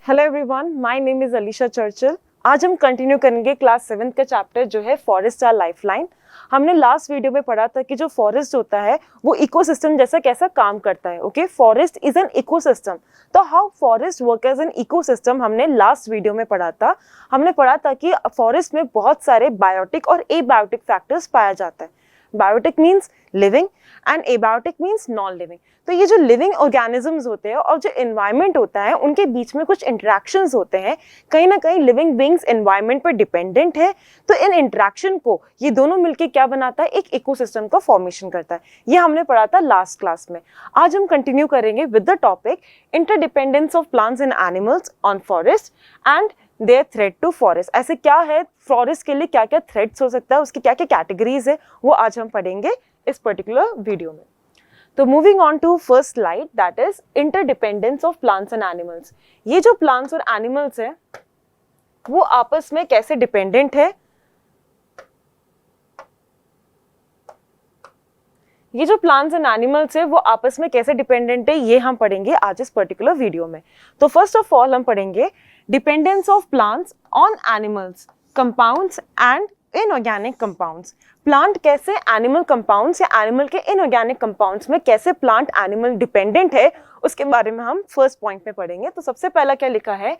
Hello everyone, my name is Alisha Churchill. आज हम continue करेंगे क्लास 7th का चैप्टर जो है फॉरेस्ट आर लाइफलाइन। हमने लास्ट वीडियो में पढ़ा था कि जो फॉरेस्ट होता है वो इकोसिस्टम जैसा कैसा काम करता है। Okay, forest is an ecosystem. तो how forest work as an ecosystem हमने लास्ट वीडियो में पढ़ा था। हमने पढ़ा था कि फॉरेस्ट में बहुत सारे बायोटिक और एबायोटिक फैक्टर्स पाया जाता है। Biotic means living and abiotic means non living. तो ये जो लिविंग ऑर्गेनिजम्स होते हैं और जो एनवायरनमेंट होता है उनके बीच में कुछ इंटरेक्शंस होते हैं। कहीं ना कहीं लिविंग बीइंग्स एनवायरनमेंट पर डिपेंडेंट है। तो इन इंटरेक्शन को ये दोनों मिलके क्या बनाता है, एक इकोसिस्टम का फॉर्मेशन करता है। ये हमने पढ़ा था लास्ट क्लास में। आज हम कंटिन्यू करेंगे with the topic interdependence of plants and animals on forest and their threat to forest. ऐसे क्या है, फॉरेस्ट के लिए क्या क्या थ्रेट्स हो सकता है, उसकी क्या क्या कैटेगरीज है, वो आज हम पढ़ेंगे इस पर्टिकुलर वीडियो में। तो moving on to first slide, that is interdependence of plants and animals. ये जो प्लांट्स और एनिमल्स है वो आपस में कैसे डिपेंडेंट है, ये जो प्लांट्स एंड एनिमल्स है वो आपस में कैसे डिपेंडेंट है, ये हम पढ़ेंगे आज इस पर्टिकुलर वीडियो में। तो फर्स्ट ऑफ ऑल हम पढ़ेंगे dependence of plants on animals compounds and inorganic compounds. Plant कैसे एनिमल कंपाउंड्स या एनिमल के इनऑर्गेनिक कंपाउंड्स में कैसे प्लांट एनिमल डिपेंडेंट है, उसके बारे में हम फर्स्ट पॉइंट में पढ़ेंगे। तो सबसे पहला क्या लिखा है,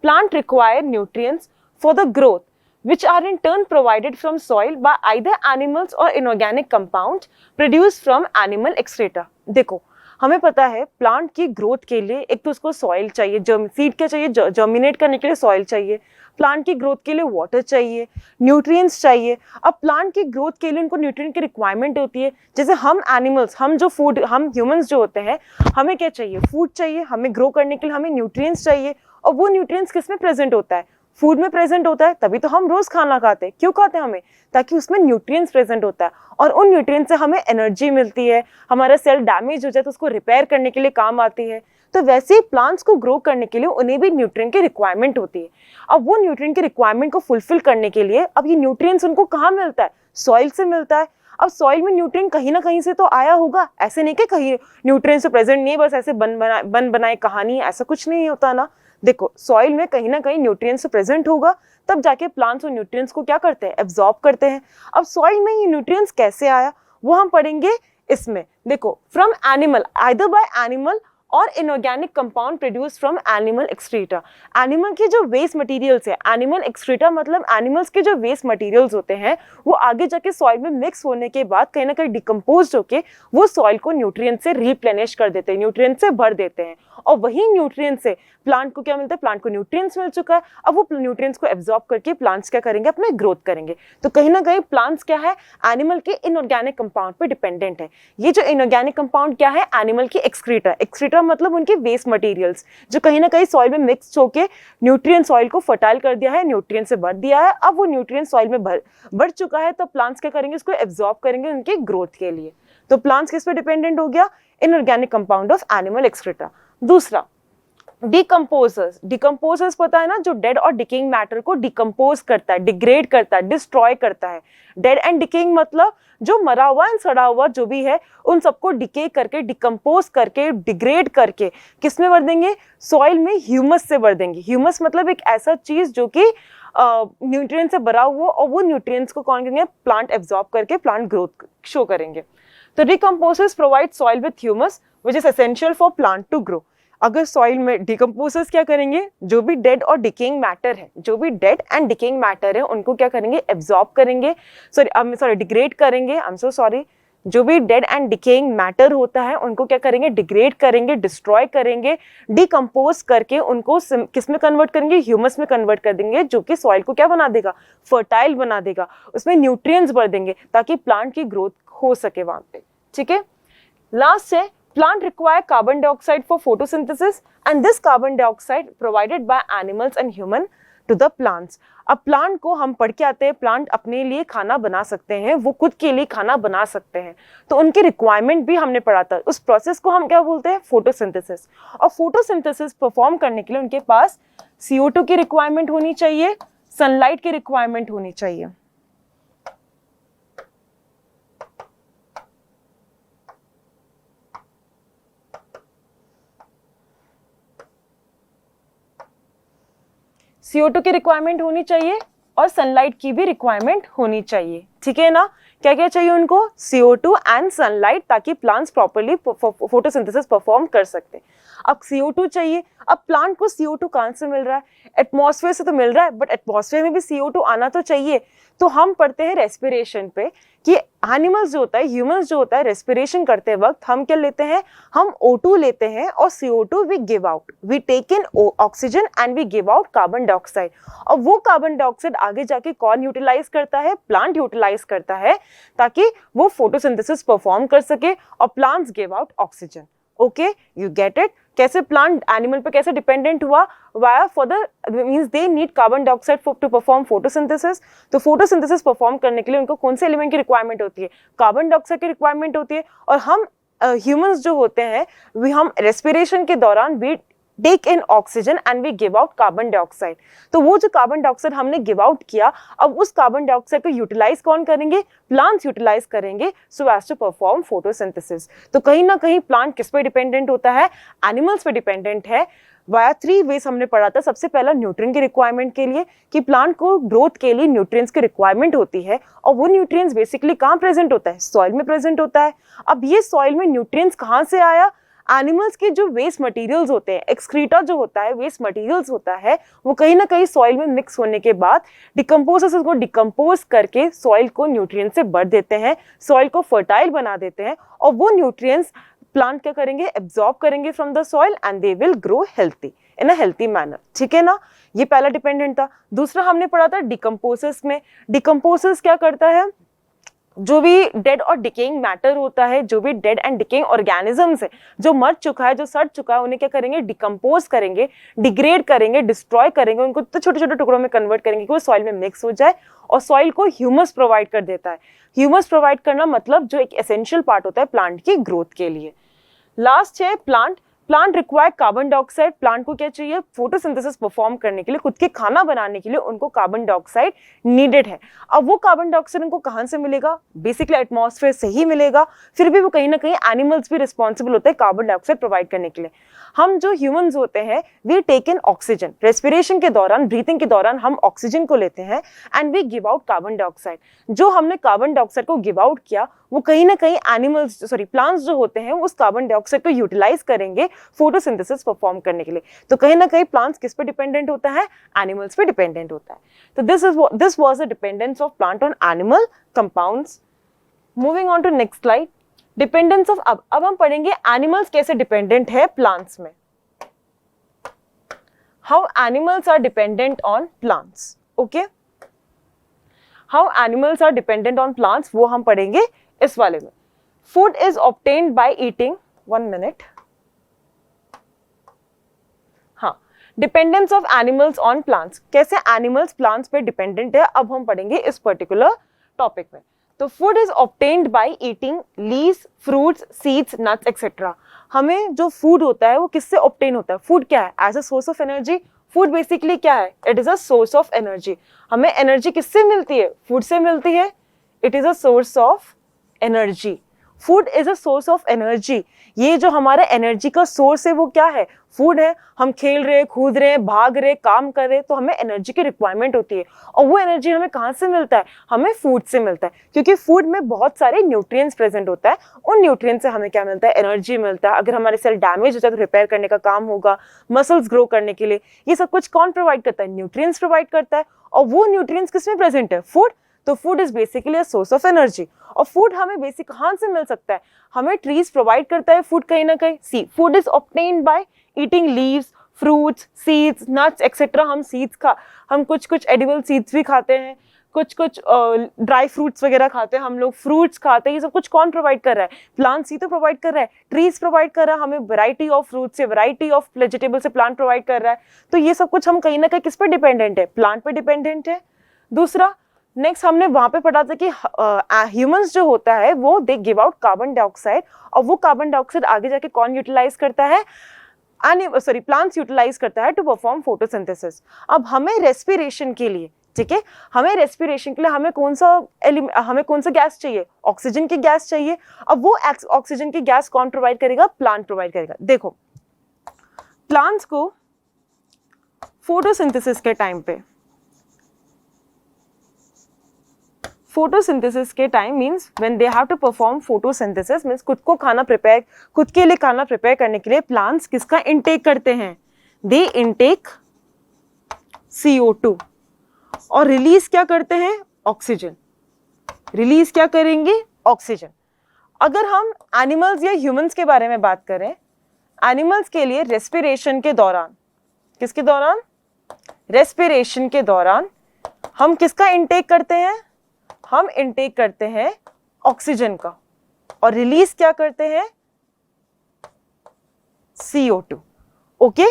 plant require nutrients for the growth which are in turn provided from soil by either animals or inorganic compounds produced from animal excreta। देखो, हमें पता है प्लांट की ग्रोथ के लिए एक तो उसको सॉइल चाहिए, सीड क्या चाहिए, जर्मिनेट करने के लिए सॉइल चाहिए। प्लांट की ग्रोथ के लिए वाटर चाहिए, न्यूट्रिएंट्स चाहिए। अब प्लांट की ग्रोथ के लिए उनको न्यूट्रिएंट की रिक्वायरमेंट होती है। जैसे हम एनिमल्स, हम जो फूड, हम ह्यूमंस जो होते हैं, हमें क्या चाहिए, फूड चाहिए। हमें ग्रो करने के लिए हमें न्यूट्रिएंट्स चाहिए। और वो न्यूट्रिएंट्स किस में प्रेजेंट होता है, फूड में प्रेजेंट होता है। तभी तो हम रोज खाना खाते हैं। क्यों खाते हैं हमें, ताकि उसमें न्यूट्रिएंट्स प्रेजेंट होता है और उन न्यूट्रिएंट्स से हमें एनर्जी मिलती है। हमारा सेल डैमेज हो जाए तो उसको रिपेयर करने के लिए काम आती है। तो वैसे ही प्लांट्स को ग्रो करने के लिए उन्हें भी न्यूट्रिएंट की रिक्वायरमेंट होती है। अब वो न्यूट्रिएंट की रिक्वायरमेंट को फुलफिल करने के लिए अब ये न्यूट्रिएंट्स उनको कहाँ मिलता है, सॉइल से मिलता है। अब सॉइल में न्यूट्रिएंट कहीं ना कहीं से तो आया होगा। ऐसे नहीं कि कहीं न्यूट्रिएंट्स तो प्रेजेंट नहीं है, बस ऐसे बन बनाए कहानी, ऐसा कुछ नहीं होता ना। देखो, सॉइल में कहीं ना कहीं न्यूट्रिएंट्स प्रेजेंट होगा, तब जाके प्लांट्स और न्यूट्रिएंट्स को क्या करते हैं, एब्जॉर्ब करते हैं। अब सॉइल में ये न्यूट्रिएंट्स कैसे आया वो हम पढ़ेंगे इसमें। देखो, from animal, either by animal और inorganic compound produce from animal excreta. Animal के जो वेस्ट मटेरियल्स है, एनिमल एक्सक्रीटा मतलब एनिमल्स के जो वेस्ट मटेरियल्स होते हैं वो आगे जाके सॉइल में मिक्स होने के बाद कहीं ना कहीं डिकम्पोज होके वो सॉइल को न्यूट्रिएंट से रिप्लेनिश कर देते हैं, न्यूट्रिएंट से भर देते हैं। और वही न्यूट्रिएंट से प्लांट को क्या मिलता है, प्लांट को न्यूट्रिएंट्स मिल चुका है। अब वो न्यूट्रिएंट्स को एब्जॉर्ब करके प्लांट्स क्या करेंगे, अपने ग्रोथ करेंगे। तो कहीं ना कहीं प्लांट्स क्या है, एनिमल के इनऑर्गेनिक कंपाउंड पे डिपेंडेंट है। ये जो इनऑर्गेनिक कंपाउंड क्या है, एनिमल की एक्सक्रीटा। एक्सक्रीटा मतलब उनके वेस्ट मटेरियल्स जो कहीं ना कहीं सॉइल में मिक्स होके न्यूट्रिएंट सॉइल को फर्टाइल कर दिया है, न्यूट्रिएंट से भर दिया है। अब वो न्यूट्रिएंट सॉइल में बढ़ चुका है, तो प्लांट्स क्या करेंगे, उसको एब्जॉर्ब करेंगे उनके ग्रोथ के लिए। तो प्लांट्स किस पे डिपेंडेंट हो गया, inorganic compound of animal excreta. दूसरा, डिकम्पोजर्स। डिकम्पोजर्स पता है ना, जो डेड और डिकेइंग मैटर को डिकम्पोज करता है, डिग्रेड करता है, डिस्ट्रॉय करता है। डेड एंड डिकेइंग मतलब जो मरा हुआ एंड सड़ा हुआ जो भी है उन सबको डिके करके, डिकम्पोज करके, डिग्रेड करके किस में भर देंगे, सॉइल में ह्यूमस से भर देंगे। ह्यूमस मतलब एक ऐसा चीज जो कि न्यूट्रिएंट से भरा हुआ, और वो न्यूट्रिएंट्स को कौन करेंगे, प्लांट एब्जॉर्ब करके प्लांट ग्रोथ शो करेंगे। तो decomposers provide soil with humus which is essential for plant to grow. अगर सॉइल में डिकम्पोजर्स क्या करेंगे, जो भी डेड और डिकेइंग मैटर है, जो भी डेड एंड डिकेइंग मैटर है उनको क्या करेंगे, एब्जॉर्ब करेंगे, सॉरी डिग्रेड करेंगे, आई एम सो सॉरी। जो भी डेड एंड डिकेइंग मैटर होता है उनको क्या करेंगे, डिग्रेड करेंगे, डिस्ट्रॉय करेंगे, डिकम्पोज करके उनको किस में कन्वर्ट करेंगे, ह्यूमस में कन्वर्ट कर देंगे, जो कि सॉइल को क्या बना देगा, फर्टाइल बना देगा, उसमें न्यूट्रिएंट्स भर देंगे ताकि प्लांट की ग्रोथ हो सके वहां पे। ठीक है, लास्ट है plant require carbon dioxide for photosynthesis and this carbon dioxide provided by animals and human to the plants। अब प्लांट को हम पढ़ के आते हैं, प्लांट अपने लिए खाना बना सकते हैं, वो खुद के लिए खाना बना सकते हैं। तो उनकी रिक्वायरमेंट भी हमने पढ़ा था। उस प्रोसेस को हम क्या बोलते हैं, फोटोसिंथेसिस। और फोटोसिंथेसिस परफॉर्म करने के लिए उनके पास CO2 की रिक्वायरमेंट होनी चाहिए, सनलाइट की रिक्वायरमेंट होनी चाहिए। CO2 की रिक्वायरमेंट होनी चाहिए और सनलाइट की भी रिक्वायरमेंट होनी चाहिए, ठीक है ना। क्या क्या चाहिए उनको, CO2 एंड सनलाइट, ताकि प्लांट्स प्रॉपर्ली फोटोसिंथेसिस परफॉर्म कर सकते हैं। अब CO2 चाहिए, अब प्लांट को CO2 कहाँ से मिल रहा है, एटमॉस्फेयर से तो मिल रहा है, बट एटमॉस्फेयर में भी CO2 आना तो चाहिए। तो हम पढ़ते हैं रेस्पिरेशन पे कि एनिमल्स जो होता है, ह्यूमंस जो होता है, रेस्पिरेशन करते वक्त हम क्या लेते हैं, हम O2 लेते हैं और CO2 we give out, we take in oxygen and we give out carbon dioxide. और वो कार्बन डाइऑक्साइड आगे जाके कौन यूटिलाइज करता है, प्लांट यूटिलाइज करता है, ताकि वो फोटोसिंथेसिस परफॉर्म कर सके और plants give out oxygen. Okay, you get it. कैसे प्लांट एनिमल पे कैसे डिपेंडेंट हुआ, via for the means they need carbon dioxide to perform photosynthesis. तो फोटोसिंथेसिस परफॉर्म करने के लिए उनको कौन से एलिमेंट की रिक्वायरमेंट होती है, कार्बन डाइऑक्साइड की रिक्वायरमेंट होती है। और हम ह्यूमंस जो होते हैं, हम रेस्पिरेशन के दौरान we take in oxygen and we give out carbon dioxide. तो वो जो कार्बन डाइऑक्साइड हमने गिव आउट किया, अब उस कार्बन डाइऑक्साइड को यूटिलाइज कौन करेंगे, प्लांट्स यूटिलाइज करेंगे so as to perform photosynthesis. तो कहीं ना कहीं प्लांट किस पे डिपेंडेंट होता है, एनिमल्स पे डिपेंडेंट है। वाया 3 वेज हमने पढ़ा था। सबसे पहला न्यूट्रिएंट की रिक्वायरमेंट के लिए, कि प्लांट को ग्रोथ के लिए न्यूट्रिएंट्स की रिक्वायरमेंट होती है, और वो न्यूट्रिएंट्स बेसिकली कहाँ प्रेजेंट होता है, सॉइल में प्रेजेंट होता है। अब ये सॉइल में न्यूट्रिएंट्स कहाँ से आया, एनिमल्स के जो वेस्ट मटेरियल्स होते हैं, एक्सक्रीटा जो होता है, वेस्ट मटेरियल्स होता है, वो कहीं ना कहीं सॉइल में मिक्स होने के बाद डिकम्पोजर्स को डिकम्पोज करके सॉइल को न्यूट्रिएंट्स से भर देते हैं, सॉइल को फर्टाइल बना देते हैं, और वो न्यूट्रिएंट्स प्लांट क्या करेंगे, एब्जॉर्ब करेंगे from the soil and they will grow healthy in a healthy manner, ठीक है ना। ये पहला डिपेंडेंट था। दूसरा हमने पढ़ा था डिकम्पोजर्स में। डिकम्पोजर्स क्या करता है, जो भी डेड और डिकेइंग मैटर होता है, जो भी डेड एंड डिकेइंग ऑर्गेनिजम्स है, जो मर चुका है, जो सड़ चुका है, उन्हें क्या करेंगे, डिकम्पोज करेंगे, डिग्रेड करेंगे, डिस्ट्रॉय करेंगे, उनको तो छोटे छोटे टुकड़ों में कन्वर्ट करेंगे कि वो सॉइल में मिक्स हो जाए, और सॉइल को ह्यूमस प्रोवाइड कर देता है। ह्यूमस प्रोवाइड करना मतलब जो एक एसेंशियल पार्ट होता है प्लांट की ग्रोथ के लिए। लास्ट है plant. Plant require carbon dioxide. Plant को क्या चाहिए, फोटोसिंथेसिस परफॉर्म करने के लिए, खुद के खाना बनाने के लिए उनको कार्बन डाइऑक्साइड नीडेड है। अब वो कार्बन डाइऑक्साइड उनको कहां से मिलेगा, बेसिकली एटमॉस्फेयर से ही मिलेगा। फिर भी वो कहीं ना कहीं एनिमल्स भी रिस्पॉन्सिबल होते हैं कार्बन डाइऑक्साइड प्रोवाइड करने के लिए। हम जो ह्यूमंस होते हैं, we take in oxygen, respiration के दौरान, ब्रीथिंग के दौरान हम ऑक्सीजन को लेते हैं and we give out carbon dioxide. जो हमने कार्बन डाइऑक्साइड को गिव आउट किया, वो कहीं ना कहीं प्लांट्स जो होते हैं उस कार्बन डाइऑक्साइड को यूटिलाइज करेंगे फोटोसिंथेसिस परफॉर्म करने के लिए। तो कहीं ना कहीं प्लांट्स किस पे डिपेंडेंट होता है, एनिमल्स पे डिपेंडेंट होता है। तो this was the dependence of plant on animal compounds. Moving on to next slide, dependence of, अब हम पढ़ेंगे एनिमल्स कैसे डिपेंडेंट है प्लांट्स में, how animals are dependent on plants. Okay, how animals are dependent on plants वो हम पढ़ेंगे इस वाले में। Food is obtained by eating, 1 minute. हाँ, dependence of animals on plants, कैसे एनिमल्स प्लांट्स पे डिपेंडेंट है, अब हम पढ़ेंगे इस पर्टिकुलर टॉपिक में। तो food is obtained by eating leaves, fruits, seeds, nuts etcetera. हमें जो फूड होता है वो किससे ऑब्टेन होता है, फूड क्या है, as a source of energy. Food basically क्या है, it is a source of energy. हमें एनर्जी किससे मिलती है, फूड से मिलती है, it is a source of energy. Food is a source of energy. ये जो हमारा एनर्जी का सोर्स है वो क्या है, फूड है। हम खेल रहे, कूद रहे, भाग रहे, काम कर रहे, तो हमें एनर्जी की रिक्वायरमेंट होती है, और वो एनर्जी हमें कहाँ से मिलता है, हमें फूड से मिलता है, क्योंकि फूड में बहुत सारे न्यूट्रिएंट्स प्रेजेंट होता है। उन न्यूट्रिएंट्स से हमें क्या मिलता है, एनर्जी मिलता है। अगर हमारे सेल डैमेज हो जाए तो रिपेयर करने का काम होगा, मसल्स ग्रो करने के लिए, ये सब कुछ कौन प्रोवाइड करता है, न्यूट्रिएंट्स प्रोवाइड करता है। और वो न्यूट्रिएंट्स किसमें प्रेजेंट है, फूड। तो food is basically a source of energy. और फूड हमें बेसिक कहाँ से मिल सकता है, हमें ट्रीज प्रोवाइड करता है फूड कहीं ना कहीं। See, food is obtained by eating leaves, fruits, seeds, nuts etcetera. हम कुछ एडिबल सीड्स भी खाते हैं, कुछ ड्राई फ्रूट्स वगैरह खाते हैं हम लोग, फ्रूट्स खाते हैं। ये सब कुछ कौन प्रोवाइड कर रहा है, प्लांट्स ही तो प्रोवाइड कर रहा है, ट्रीज प्रोवाइड कर रहा है हमें, वैरायटी ऑफ फ्रूट्स से, वैरायटी ऑफ वेजिटेबल से प्लांट प्रोवाइड कर रहा है। तो ये सब कुछ हम कहीं ना कहीं किस पे डिपेंडेंट है, प्लांट पे डिपेंडेंट है। दूसरा, नेक्स्ट हमने वहां पे पढ़ा था कि ह्यूमंस जो होता है वो दे गिव आउट कार्बन डाइऑक्साइड, और वो कार्बन डाइऑक्साइड आगे जाके कौन यूटिलाइज करता है, प्लांट्स यूटिलाइज करता है टू परफॉर्म फोटोसिंथेसिस। अब हमें रेस्पिरेशन के लिए, ठीक है, हमें रेस्पिरेशन के लिए हमें कौन सा गैस चाहिए, ऑक्सीजन की गैस चाहिए। अब वो ऑक्सीजन की गैस कौन प्रोवाइड करेगा, प्लांट प्रोवाइड करेगा। देखो, प्लांट्स को फोटोसिंथेसिस के टाइम पे, फोटोसिंथेसिस के time means when they have to perform photosynthesis means खुद के लिए खाना प्रिपेयर करने के लिए प्लांट्स किसका इनटेक करते हैं? दे इनटेक CO2 और रिलीज क्या करते हैं? ऑक्सीजन। रिलीज क्या करेंगे? ऑक्सीजन। अगर हम एनिमल्स या ह्यूमंस के बारे में बात करें, एनिमल्स के लिए रेस्पिरेशन के दौरान, किसके दौरान? रेस्पिरेशन के दौरान हम किसका इनटेक करते हैं? हम इनटेक करते हैं ऑक्सीजन का और रिलीज क्या करते हैं? CO2। ओके,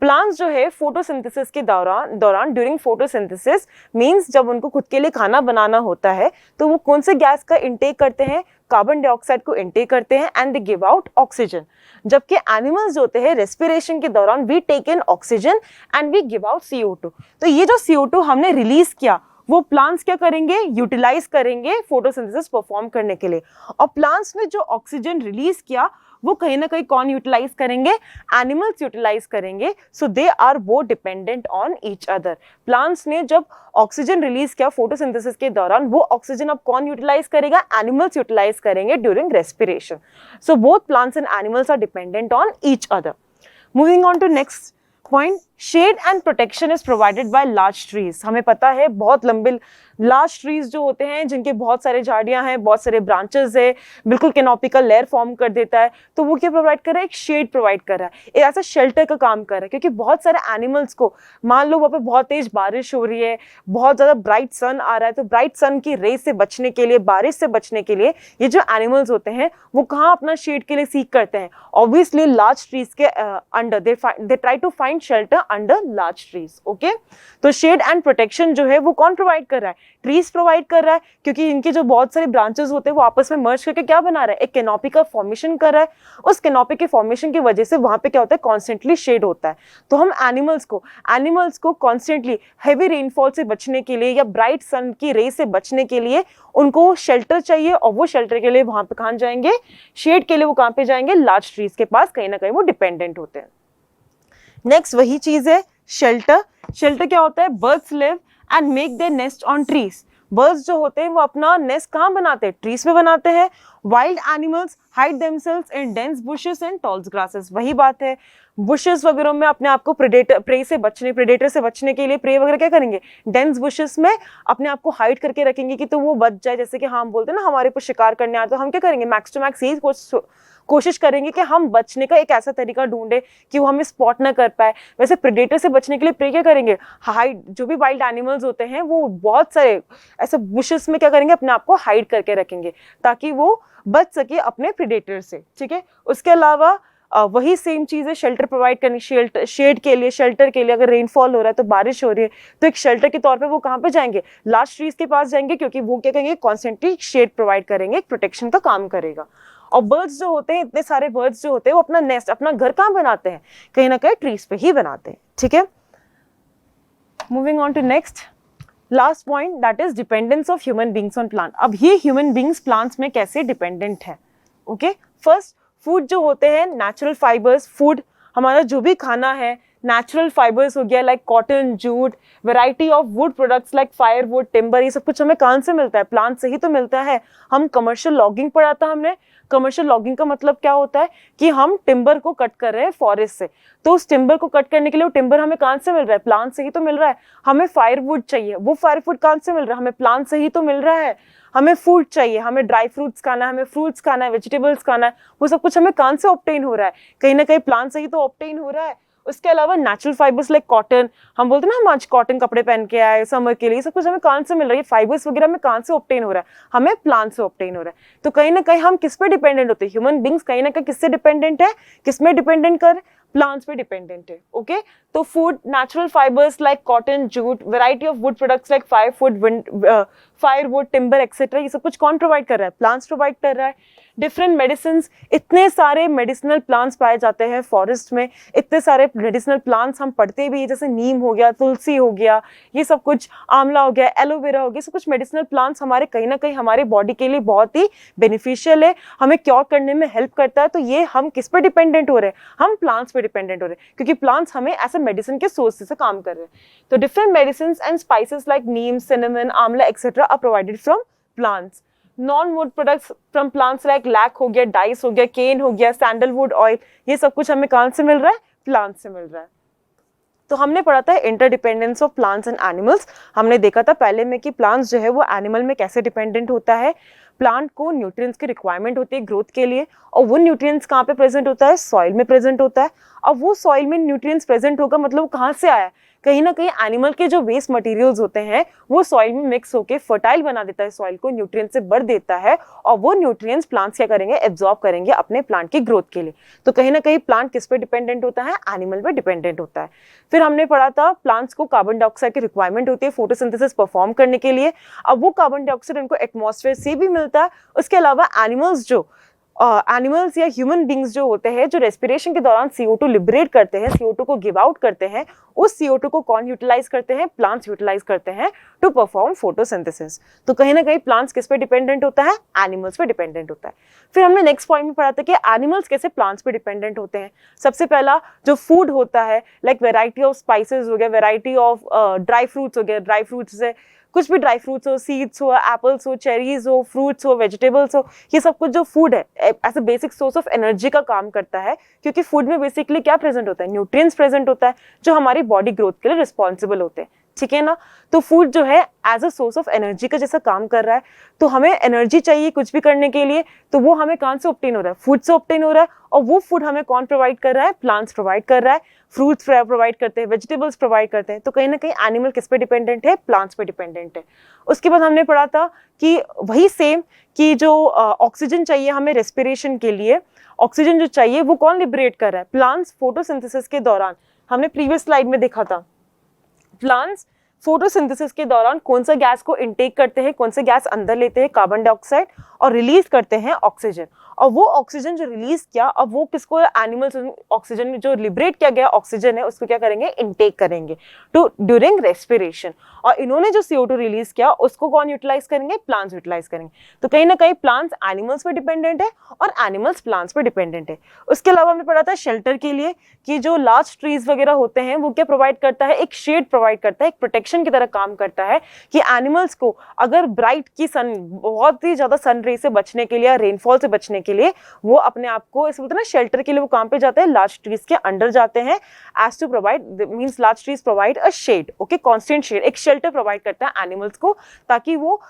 प्लांट्स जो है फोटोसिंथेसिस के दौरान ड्यूरिंग फोटोसिंथेसिस मींस जब उनको खुद के लिए खाना बनाना होता है तो वो कौन से गैस का इनटेक करते हैं? कार्बन डाइऑक्साइड को इनटेक करते हैं and they give out oxygen. जबकि एनिमल्स जो होते हैं रेस्पिरेशन के दौरान we take in oxygen and we give out CO2। तो ये जो CO2 हमने रिलीज किया वो प्लांट्स क्या करेंगे? यूटिलाइज करेंगे फोटोसिंथेसिस परफॉर्म करने के लिए। और प्लांट्स ने जो ऑक्सीजन रिलीज किया वो कहीं ना कहीं कौन यूटिलाइज करेंगे? एनिमल्स यूटिलाइज करेंगे। So they are both dependent on each other. Plants ने जब ऑक्सीजन रिलीज किया फोटोसिंथेसिस के दौरान, वो ऑक्सीजन अब कौन यूटिलाइज करेगा? एनिमल्स यूटिलाइज करेंगे during respiration. So both plants and animals are dependent on each other. Moving on to next point, shade and protection is provided by large trees. हमें पता है बहुत लंबे लार्ज ट्रीज जो होते हैं जिनके बहुत सारे झाड़ियां हैं, बहुत सारे ब्रांचेस है, बिल्कुल कैनोपिकल लेयर फॉर्म कर देता है, तो वो क्या प्रोवाइड कर रहा है? एक शेड प्रोवाइड कर रहा है, एक ऐसा शेल्टर का काम कर रहा है। क्योंकि बहुत सारे एनिमल्स को, मान लो वहाँ पे बहुत तेज बारिश हो रही है, बहुत ज्यादा ब्राइट सन आ रहा है, तो ब्राइट सन की रे से बचने के लिए, बारिश से बचने के लिए ये जो एनिमल्स होते हैं वो कहाँ अपना शेड के लिए सीख करते हैं? ऑब्वियसली लार्ज ट्रीज के under. They try to find shelter under large trees. Okay, तो शेड एंड प्रोटेक्शन जो है वो कौन प्रोवाइड कर रहा है? ट्रीज प्रोवाइड कर रहा है, क्योंकि इनके जो बहुत सारे ब्रांचेस होते हैं वो आपस में मर्ज करके क्या बना रहा है? एक कैनोपी का फॉर्मेशन कर रहा है। उस कैनोपी के फॉर्मेशन की वजह से वहां पे क्या होता है? कॉन्स्टेंटली शेड होता है। तो हम एनिमल्स को कॉन्स्टेंटली हैवी रेनफॉल से बचने के लिए या ब्राइट सन की रे से बचने के लिए उनको शेल्टर चाहिए, और वो शेल्टर के लिए वहां पे कहाँ जाएंगे? शेड के लिए वो कहाँ पे जाएंगे? लार्ज ट्रीज के पास कहीं ना कहीं वो डिपेंडेंट होते हैं। नेक्स्ट वही चीज है शेल्टर। शेल्टर क्या होता है? Birds live and make their nest on trees. Birds जो होते हैं वो अपना नेस्ट कहाँ बनाते हैं? ट्रीज पे बनाते हैं। Wild animals hide themselves in dense bushes and tall grasses. वही बात है, बुशेस वगैरह में अपने आप को प्रेडेटर से बचने के लिए प्रे वगैरह क्या करेंगे? डेंस बुशेस में अपने आप को हाइड करके रखेंगे कि तो वो बच जाए। जैसे कि हम बोलते हैं ना हमारे ऊपर शिकार करने आते, तो हम क्या करेंगे? मैक्स टू मैक्स यही कोशिश करेंगे कि हम बचने का एक ऐसा तरीका ढूंढे कि वो हमें स्पॉट ना कर पाए। वैसे प्रेडेटर से बचने के लिए प्रे क्या करेंगे? हाइड। जो भी वाइल्ड एनिमल्स होते हैं वो बहुत सारे ऐसे बुशेस में क्या करेंगे? अपने आप को हाइड करके रखेंगे ताकि वो बच सके अपने प्रेडेटर से। ठीक है, उसके अलावा वही सेम चीज है शेल्टर प्रोवाइड करनी। शेड के लिए, शेल्टर के लिए अगर रेनफॉल हो रहा है तो बारिश हो रही है तो एक शेल्टर के तौर पे वो कहाँ पे जाएंगे? लार्ज ट्रीज के पास जाएंगे, क्योंकि वो क्या करेंगे? कॉन्स्टेंटली शेड प्रोवाइड करेंगे, एक प्रोटेक्शन का काम करेगा। और बर्ड्स जो होते हैं, इतने सारे बर्ड्स जो होते हैं वो अपना नेस्ट, अपना घर कहाँ बनाते हैं? कहीं ना कहीं ट्रीज पे ही बनाते हैं। ठीक है, moving on to next last point, that is dependence of human beings on plant. अब ये ह्यूमन बींग्स प्लांट्स में कैसे डिपेंडेंट है? ओके, फर्स्ट फूड जो होते हैं नेचुरल फाइबर्स। फूड हमारा जो भी खाना है नेचुरल फाइबर्स हो गया, like cotton, jute, variety of would products like firewood, timber, ये सब कुछ हमें कहाँ से मिलता है? प्लांट से ही तो मिलता है। हम कमर्शियल लॉगिंग पढ़ा था हमने। कमर्शियल लॉगिंग का मतलब क्या होता है? कि हम टिम्बर को कट कर रहे हैं फॉरेस्ट से, तो उस टिम्बर को कट करने के लिए वो टिम्बर हमें कहाँ से मिल रहा है? प्लांट से ही तो मिल रहा है। हमें फायरवुड चाहिए, वो फायरवुड कहाँ से मिल रहा है? हमें प्लांट से ही तो मिल रहा है। हमें फूड चाहिए, हमें ड्राई फ्रूट्स खाना है, हमें फ्रूट्स खाना है, वेजिटेबल्स खाना है, वो सब कुछ हमें कहाँ से ऑब्टेन हो रहा है? कहीं ना कहीं प्लांट से ही तो ऑब्टेन हो रहा है। उसके अलावा नेचुरल फाइबर्स लाइक कॉटन, हम बोलते हैं ना हम आज कॉटन कपड़े पहन के आए समर के लिए, सब कुछ हमें कहाँ से मिल रहा है? फाइबर्स वगैरह में कहाँ से ऑब्टेन हो रहा है? हमें प्लांट से ऑब्टेन हो रहा है। तो कहीं ना कहीं हम किस पे डिपेंडेंट होते हैं? ह्यूमन बींग्स कहीं ना कहीं किससे डिपेंडेंट है? किसमें डिपेंडेंट कर? प्लांट्स पे डिपेंडेंट है। ओके, तो food, natural fibres like cotton, jute, variety of would products like firewood, timber etcetera, ये सब कुछ कौन प्रोवाइड कर रहा है? प्लांट्स प्रोवाइड कर रहा है। डिफरेंट मेडिसिन, इतने सारे मेडिसिनल प्लांट्स पाए जाते हैं फॉरेस्ट में, इतने सारे मेडिसिनल प्लांट्स हम पढ़ते भी, जैसे नीम हो गया, तुलसी हो गया, ये सब कुछ, आंवला हो गया, एलोवेरा हो गया, सब कुछ मेडिसिनल प्लांट्स हमारे कहीं ना कहीं हमारे बॉडी के लिए बहुत ही बेनिफिशियल है, हमें क्योर करने में हेल्प करता है। तो ये हम किस पे डिपेंडेंट हो रहे हैं? हम प्लांट्स पे डिपेंडेंट हो रहे हैं, क्योंकि प्लांट्स हमें ऐसे मेडिसिन के सोर्स से काम कर रहे हैं। तो different medicine and spices like neem, cinnamon, amla etcetera are provided from plants. Non wood products from plants like lac हो गया, डाइस हो गया, केन हो गया, सैंडलवुड ऑयल, ये सब कुछ हमें कहां से मिल रहा है? प्लांट से मिल रहा है। तो हमने पढ़ा था interdependence of plants and animals. हमने देखा था पहले में कि प्लांट्स जो है वो एनिमल में कैसे डिपेंडेंट होता है। प्लांट को न्यूट्रिएंट्स की रिक्वायरमेंट होती है ग्रोथ के लिए, और वो न्यूट्रिएंट्स कहाँ पे प्रेजेंट होता है? सॉइल में प्रेजेंट होता है। अब वो सॉइल में न्यूट्रिएंट्स प्रेजेंट होगा मतलब कहाँ से आया? कहीं ना कहीं एनिमल के जो वेस्ट मटेरियल्स होते हैं वो सॉइल में मिक्स होकर फर्टाइल बना देता है, सॉइल को न्यूट्रिएंट्स से भर देता है, और वो न्यूट्रिएंट्स प्लांट्स क्या करेंगे? एब्जॉर्ब करेंगे अपने प्लांट की ग्रोथ के लिए। तो कहीं ना कहीं प्लांट किस पे डिपेंडेंट होता है? एनिमल पे डिपेंडेंट होता है। फिर हमने पढ़ा था प्लांट्स को कार्बन डाइऑक्साइड की रिक्वायरमेंट होती है फोटोसिंथेसिस परफॉर्म करने के लिए। अब वो कार्बन डाइऑक्साइड उनको एटमॉस्फेयर से भी मिलता है। उसके अलावा एनिमल्स जो एनिमल्स या ह्यूमन बींग्स जो होते हैं, जो रेस्पिरेशन के दौरान CO2 लिबरेट करते हैं, CO2 को गिव आउट करते हैं, उस CO2 को कौन यूटिलाइज करते हैं? प्लांट्स यूटिलाइज करते हैं टू परफॉर्म फोटोसिंथेसिस। तो कहीं ना कहीं प्लांट्स किस पे डिपेंडेंट होता है? एनिमल्स पे डिपेंडेंट होता है। फिर हमने नेक्स्ट पॉइंट में पढ़ा था कि एनिमल्स कैसे प्लांट्स पे डिपेंडेंट होते हैं। सबसे पहला जो फूड होता है, लाइक वेराइटी ऑफ स्पाइसेस हो गया, वेराइटी ऑफ ड्राई फ्रूट्स हो गया, ड्राई फ्रूट्स से कुछ भी ड्राई फ्रूट्स हो, सीड्स हो, एप्पल्स हो, चेरीज हो, फ्रूट्स हो, वेजिटेबल्स हो, ये सब कुछ जो फूड है as a basic source of energy का काम करता है, क्योंकि फूड में बेसिकली क्या प्रेजेंट होता है? न्यूट्रिएंट्स प्रेजेंट होता है जो हमारी बॉडी ग्रोथ के लिए रिस्पॉन्सिबल होते हैं। ठीक है ना? तो फूड जो है as a source of energy का जैसा काम कर रहा है। तो हमें एनर्जी चाहिए कुछ भी करने के लिए, तो वो हमें कहां से ऑब्टेन हो रहा है? फूड से ऑब्टेन हो रहा है। और वो फूड हमें कौन प्रोवाइड कर रहा है? प्लांट्स प्रोवाइड कर रहा है। फ्रूट्स प्रोवाइड करते हैं, वेजिटेबल्स प्रोवाइड करते हैं। तो कहीं ना कहीं एनिमल किस पे डिपेंडेंट है? प्लांट्स पे डिपेंडेंट है। उसके बाद हमने पढ़ा था कि वही सेम कि जो ऑक्सीजन चाहिए हमें रेस्पिरेशन के लिए, ऑक्सीजन जो चाहिए वो कौन लिबरेट कर रहा है? प्लांट्स फोटोसिंथेसिस के दौरान। हमने प्रीवियस स्लाइड में देखा था प्लांट्स फोटोसिंथेसिस के दौरान कौन सा गैस को इनटेक करते हैं, कौन सा गैस अंदर लेते हैं? कार्बन डाइऑक्साइड, और रिलीज करते हैं ऑक्सीजन। और वो ऑक्सीजन जो रिलीज किया, अब वो किसको? एनिमल्स ऑक्सीजन जो लिबरेट किया गया ऑक्सीजन है उसको क्या करेंगे? इनटेक करेंगे टू ड्यूरिंग रेस्पिरेशन। और इन्होंने जो CO2 रिलीज किया उसको कौन यूटिलाइज करेंगे? प्लांट्स यूटिलाइज करेंगे। तो कहीं ना कहीं प्लांट्स एनिमल्स पे डिपेंडेंट है और एनिमल्स प्लांट्स पे डिपेंडेंट है। उसके अलावा हमने पढ़ा था शेल्टर के लिए कि जो लार्ज ट्रीज वगैरह होते हैं वो क्या प्रोवाइड करता है? एक शेड प्रोवाइड करता है, एक प्रोटेक्शन की तरह काम करता है कि एनिमल्स को अगर ब्राइट की सन, बहुत ही ज्यादा सन रे से बचने के लिए, रेनफॉल से बचने के लिए, वो अपने आप को इस बोलते हैं ना शेल्टर के लिए वो कहां पे जाते हैं? लार्ज ट्रीज के अंडर जाते हैं, as to provide means large trees provide a shade, okay, constant shade, एक शेल्टर प्रोवाइड करता है एनिमल्स को ताकि वो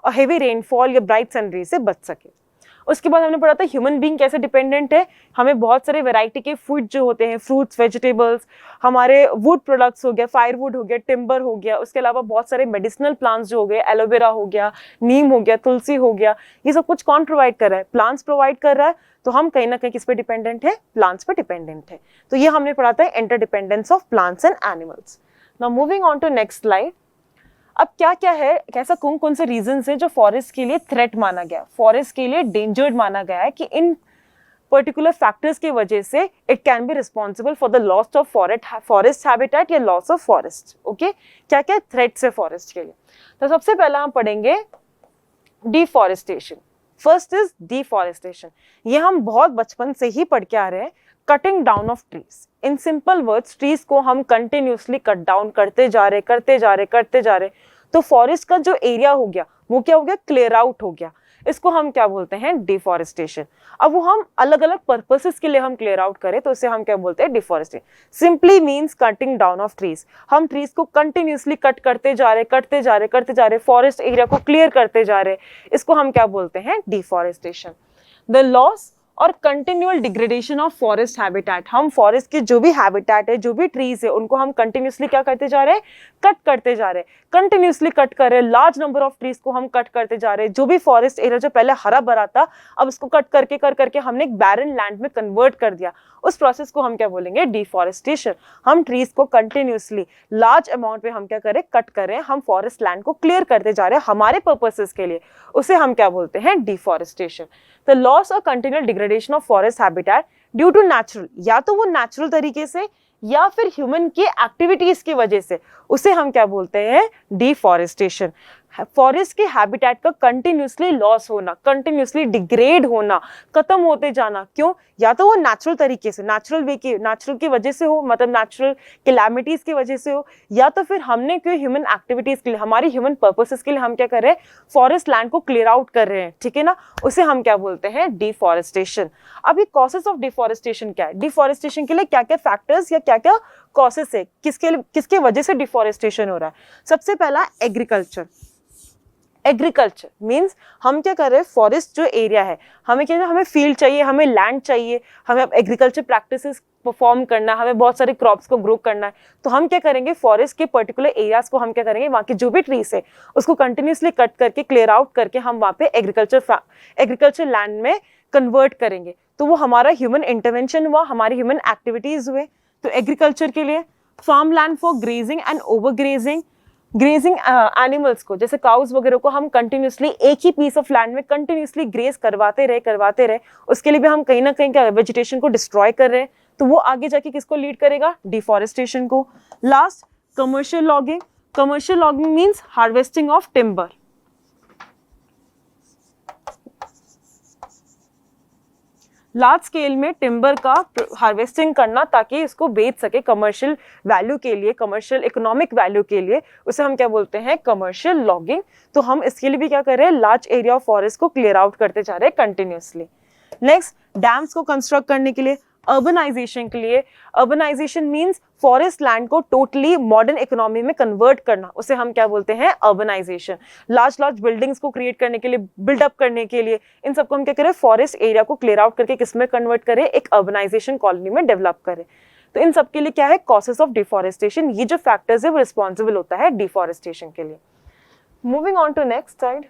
हेवी रेनफॉल या ब्राइट सन रे से बच सके। उसके बाद हमने पढ़ा था ह्यूमन बीइंग कैसे डिपेंडेंट है। हमें बहुत सारे वैरायटी के फूड जो होते हैं, फ्रूट्स, वेजिटेबल्स, हमारे वुड प्रोडक्ट्स हो गया, फायरवुड हो गया, टिम्बर हो गया, उसके अलावा बहुत सारे मेडिसिनल प्लांट्स जो हो गए, एलोवेरा हो गया, नीम हो गया, तुलसी हो गया, ये सब कुछ कौन प्रोवाइड कर रहा है? प्लांट्स प्रोवाइड कर रहा है। तो हम कहीं ना कहीं किस पे डिपेंडेंट है? प्लांट्स पे डिपेंडेंट है। तो ये हमने पढ़ा था interdependence of plants and animals. Now moving on to next slide. अब क्या क्या है, कैसा कौन कौन से रीजंस है जो फॉरेस्ट के लिए थ्रेट माना गया, फॉरेस्ट के लिए डेंजर्ड माना गया है कि इन पर्टिकुलर फैक्टर्स की वजह से it can be responsible for the loss of forest habitat या लॉस ऑफ फॉरेस्ट। ओके, क्या क्या थ्रेट्स है फॉरेस्ट के लिए? तो सबसे पहला हम पढ़ेंगे डिफॉरेस्टेशन। First is deforestation. ये हम बहुत बचपन से ही पढ़ के आ रहे हैं, cutting down of trees. In simple words, trees को हम कंटिन्यूसली कट डाउन करते जा रहे। तो फॉरेस्ट का जो एरिया हो गया वो क्या हो गया? क्लियर आउट हो गया। इसको हम क्या बोलते हैं? डिफॉरेस्टेशन। अब वो हम अलग अलग पर्पसेस के लिए हम क्लियर आउट करें तो इसे हम क्या बोलते हैं? Deforestation. Simply means cutting down of trees. हम ट्रीज को कंटिन्यूसली कट करते जा रहे, फॉरेस्ट एरिया को क्लियर करते जा रहे, इसको हम क्या बोलते हैं? डिफॉरेस्टेशन। द लॉस और continual degradation of forest habitat. हम फॉरेस्ट के जो भी हैबिटेट है, जो भी ट्रीज है, उनको हम कंटिन्यूसली क्या करते जा रहे हैं? कट करते जा रहे हैं। कंटिन्यूसली कट कर रहे हैं, लार्ज नंबर ऑफ ट्रीज को हम कट करते जा रहे हैं। जो भी फॉरेस्ट एरिया जो पहले हरा भरा था, अब उसको कट करके कर करके हमने एक बैरन लैंड में कन्वर्ट कर दिया। उस प्रोसेस को हम क्या बोलेंगे? डिफॉरेस्टेशन। हम ट्रीज को कंटिन्यूसली लार्ज अमाउंट में हम क्या करें? कट करें, हम फॉरेस्ट लैंड को क्लियर करते जा रहे हैं हमारे पर्पसेस के लिए, उसे हम क्या बोलते हैं? डिफॉरेस्टेशन। द लॉस और continual degradation of forest habitat due to natural, या तो वो नेचुरल तरीके से या फिर ह्यूमन के एक्टिविटीज की वजह से, उसे हम क्या बोलते हैं? डिफॉरेस्टेशन। फॉरेस्ट के हैबिटेट का कंटिन्यूसली लॉस होना, कंटिन्यूसली डिग्रेड होना, खत्म होते जाना। क्यों? या तो वो नेचुरल तरीके से, नेचुरल की वजह से हो, मतलब नेचुरल कैलामिटीज की वजह से हो, या तो फिर हमने कोई ह्यूमन एक्टिविटीज के लिए, हमारी ह्यूमन पर्पसेस के लिए हम क्या कर रहे हैं? फॉरेस्ट लैंड को क्लियर आउट कर रहे हैं, ठीक है ना, उसे हम क्या बोलते हैं? डिफॉरेस्टेशन। अब ये कॉजेस ऑफ डिफॉरेस्टेशन क्या है? डिफॉरेस्टेशन के लिए क्या क्या फैक्टर्स या क्या क्या कॉजेस है, किसके वजह से डिफॉरेस्टेशन हो रहा है? सबसे पहला एग्रीकल्चर। एग्रीकल्चर मीन्स हम क्या कर रहे हैं? फॉरेस्ट जो एरिया है, हमें क्या, हमें फील्ड चाहिए, हमें लैंड चाहिए, हमें एग्रीकल्चर प्रैक्टिसेस परफॉर्म करना है, हमें बहुत सारे क्रॉप्स को ग्रो करना है। तो हम क्या करेंगे? फॉरेस्ट के पर्टिकुलर एरियाज को हम क्या करेंगे? वहाँ की जो भी ट्रीज है उसको कंटिन्यूसली कट करके, क्लियर आउट करके हम वहाँ पे एग्रीकल्चर लैंड में कन्वर्ट करेंगे। तो वो हमारा ह्यूमन इंटरवेंशन हुआ, हमारी ह्यूमन एक्टिविटीज हुए। तो एग्रीकल्चर के लिए farm land for grazing and over grazing animals को, जैसे काउस वगैरह को हम कंटिन्यूसली एक ही पीस ऑफ लैंड में कंटिन्यूसली ग्रेज करवाते रहे, उसके लिए भी हम कहीं ना कहीं क्या वेजिटेशन को डिस्ट्रॉय कर रहे हैं। तो वो आगे जाके किसको लीड करेगा? डिफॉरेस्टेशन को। Last, commercial logging. Commercial logging means harvesting of timber. Large scale में टिम्बर का हार्वेस्टिंग करना ताकि इसको बेच सके कमर्शियल वैल्यू के लिए, कमर्शियल इकोनॉमिक वैल्यू के लिए, उसे हम क्या बोलते हैं? Commercial logging. तो हम इसके लिए भी क्या कर रहे हैं? लार्ज एरिया ऑफ फॉरेस्ट को क्लियर आउट करते जा रहे हैं कंटिन्यूसली। नेक्स्ट, डैम्स को कंस्ट्रक्ट करने के लिए, अर्बनाइजेशन के लिए। अर्बनाइजेशन मीन्स फॉरेस्ट लैंड को टोटली मॉडर्न इकोनॉमी में कन्वर्ट करना, उसे हम क्या बोलते हैं? अर्बनाइजेशन। लार्ज बिल्डिंग्स को क्रिएट करने के लिए, बिल्डअप करने के लिए, इन सबको हम क्या करें? फॉरेस्ट एरिया को क्लियर आउट करके किसमें कन्वर्ट करें? एक अर्बनाइजेशन कॉलोनी में डेवलप करें। तो इन सब के लिए क्या है? Causes of deforestation. ये जो फैक्टर्स है वो रिस्पॉन्सिबल होता है डिफॉरेस्टेशन के लिए। Moving on to next slide.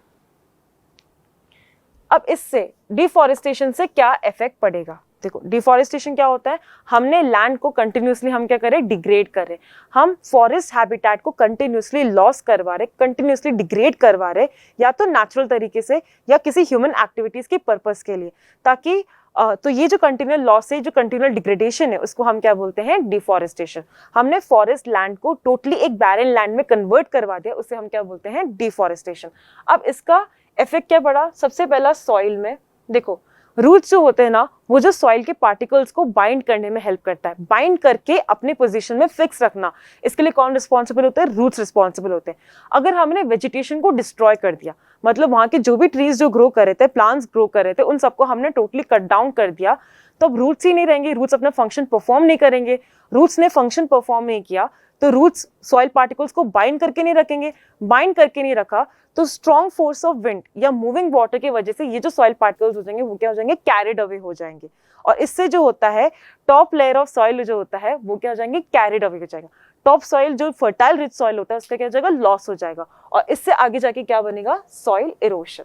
अब इससे डिफॉरेस्टेशन से क्या इफेक्ट पड़ेगा? देखो, डिफॉरेस्टेशन क्या होता है? हमने लैंड को कंटिन्यूसली हम क्या करें? डिग्रेड कर रहे, हम फॉरेस्ट हैबिटेट को कंटिन्यूसली लॉस करवा रहे, कंटिन्यूसली डिग्रेड करवा रहे, या तो नेचुरल तरीके से या किसी ह्यूमन एक्टिविटीज के पर्पस के लिए, ताकि तो ये जो कंटिन्यूअल लॉस है, जो कंटिन्यूअल डिग्रेडेशन है, उसको हम क्या बोलते हैं? डिफॉरेस्टेशन। हमने फॉरेस्ट लैंड को टोटली एक बैरन लैंड में कन्वर्ट करवा दिया, उसे हम क्या बोलते हैं? डिफॉरेस्टेशन। अब इसका इफेक्ट क्या पड़ा? सबसे पहला सॉइल में। देखो, रूट्स जो होते हैं ना, वो जो सॉइल के पार्टिकल्स को बाइंड करने में हेल्प करता है, बाइंड करके अपने पोजीशन में फिक्स रखना। इसके लिए कौन रिस्पॉन्सिबल होते हैं? रूट्स रिस्पॉन्सिबल होते हैं। अगर हमने वेजिटेशन को डिस्ट्रॉय कर दिया, मतलब वहां के जो भी ट्रीज जो ग्रो कर रहे थे, प्लांट्स ग्रो कर रहे थे, उन सबको हमने टोटली कट डाउन कर दिया, तो अब रूट्स ही नहीं रहेंगे, रूट्स अपना फंक्शन परफॉर्म नहीं करेंगे। रूट्स ने फंक्शन परफॉर्म नहीं किया तो रूट्स सॉइल पार्टिकल्स को बाइंड करके नहीं रखेंगे, बाइंड करके नहीं रखा तो स्ट्रॉन्ग फोर्स ऑफ विंड या मूविंग वाटर की वजह से ये जो सॉइल पार्टिकल्स हो जाएंगे वो क्या हो जाएंगे? कैरिड अवे हो जाएंगे। और इससे जो होता है, टॉप लेयर ऑफ सॉइल जो होता है वो क्या हो जाएंगे? कैरिड अवे हो जाएगा। टॉप सॉइल जो फर्टाइल रिच सॉइल होता है उसका क्या हो जाएगा? लॉस हो जाएगा। और इससे आगे जाके क्या बनेगा? Soil erosion.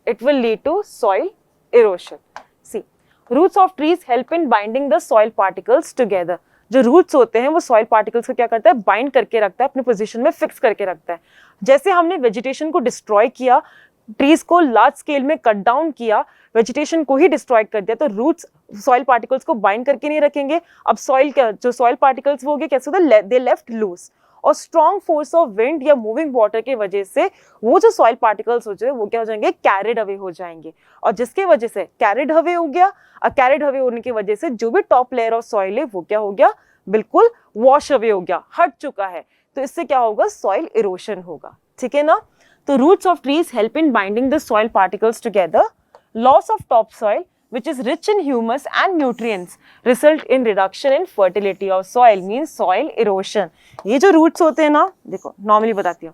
It will lead to soil erosion. See, roots of trees help in binding the soil particles together. जो रूट्स होते हैं वो सॉइल पार्टिकल्स को क्या करता है? बाइंड करके रखता है, अपने पोजीशन में फिक्स करके रखता है। जैसे हमने वेजिटेशन को डिस्ट्रॉय किया, ट्रीज को लार्ज स्केल में कट डाउन किया, वेजिटेशन को ही डिस्ट्रॉय कर दिया, तो रूट्स सॉइल पार्टिकल्स को बाइंड करके नहीं रखेंगे। अब जो सॉइल पार्टिकल्स वो हो गए कैसे होता? They left loose. और स्ट्रॉन्ग फोर्स ऑफ विंड या मूविंग वाटर की वजह से वो जो सॉइल पार्टिकल्स हो जाए वो क्या हो जाएंगे? कैरिड अवे हो जाएंगे। और जिसकी वजह से कैरिड अवे हो गया, और कैरिड अवे होने की वजह से जो भी टॉप लेयर ऑफ सॉइल है वो क्या हो गया? बिल्कुल वॉश अवे हो गया, हट चुका है। तो इससे क्या होगा? सॉइल इरोशन होगा। ठीक है ना? तो roots of trees help in binding the soil particles together. Loss of top soil which is rich in humus and nutrients result in reduction in fertility of soil, means soil erosion. ये जो roots होते हैं ना, देखो normally बताती हूँ,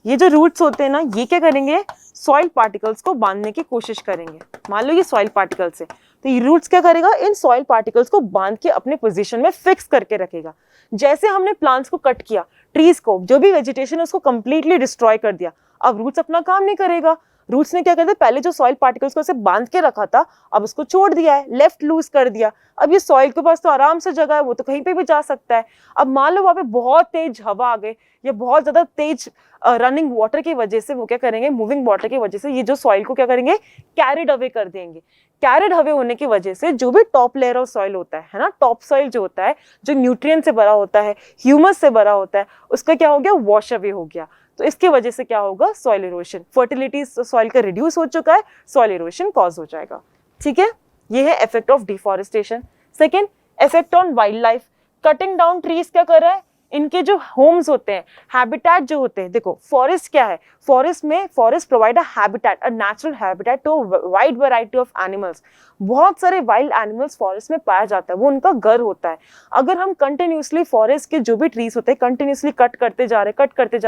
ये जो रूट्स होते हैं ना, ये क्या करेंगे, सॉइल पार्टिकल्स को बांधने की कोशिश करेंगे। मान लो ये सॉइल पार्टिकल्स है, तो ये रूट्स क्या करेगा, इन सॉइल पार्टिकल्स को बांध के अपने पोजीशन में फिक्स करके रखेगा। जैसे हमने प्लांट्स को कट किया, ट्रीज को, जो भी वेजिटेशन है उसको कंप्लीटली डिस्ट्रॉय कर दिया, अब रूट्स अपना काम नहीं करेगा। रूट्स ने क्या कर दिया, पहले जो सॉइल पार्टिकल्स को ऐसे बांध के रखा था, अब उसको छोड़ दिया है, लेफ्ट लूज कर दिया। अब ये सॉइल के पास तो आराम से जगह है, वो तो कहीं पे भी जा सकता है। अब मान लो वहां पे बहुत तेज हवा आ गई या बहुत ज्यादा तेज रनिंग वाटर की वजह से वो क्या करेंगे, मूविंग वाटर की वजह से ये जो सॉइल को क्या करेंगे, कैरिड अवे कर देंगे। कैरिड अवे होने की वजह से जो भी टॉप लेयर ऑफ सॉइल होता है ना, टॉप सॉइल जो होता है, जो न्यूट्रिएंट से भरा होता है, ह्यूमस से भरा होता है, उसका क्या हो गया, वॉश अवे हो गया। तो इसकी वजह से क्या होगा, सॉइल इरोशन, फर्टिलिटी सॉइल का रिड्यूस हो चुका है, सॉइल इरोशन कॉज हो जाएगा। ठीक है, ये है effect of deforestation. Second, effect on wild life. Cutting down trees क्या कर रहा है, इनके जो होम्स होते हैं, हैबिटेट जो होते हैं, देखो फॉरेस्ट क्या है, forest provide a habitat, a natural habitat to wide variety of animals. बहुत सारे वाइल्ड एनिमल्स फॉरेस्ट में पाया जाता है, वो उनका घर होता है। अगर हम कंटिन्यूसली फॉरेस्ट के जो भी ट्रीज होते हैं कंटिन्यूसली कट करते जा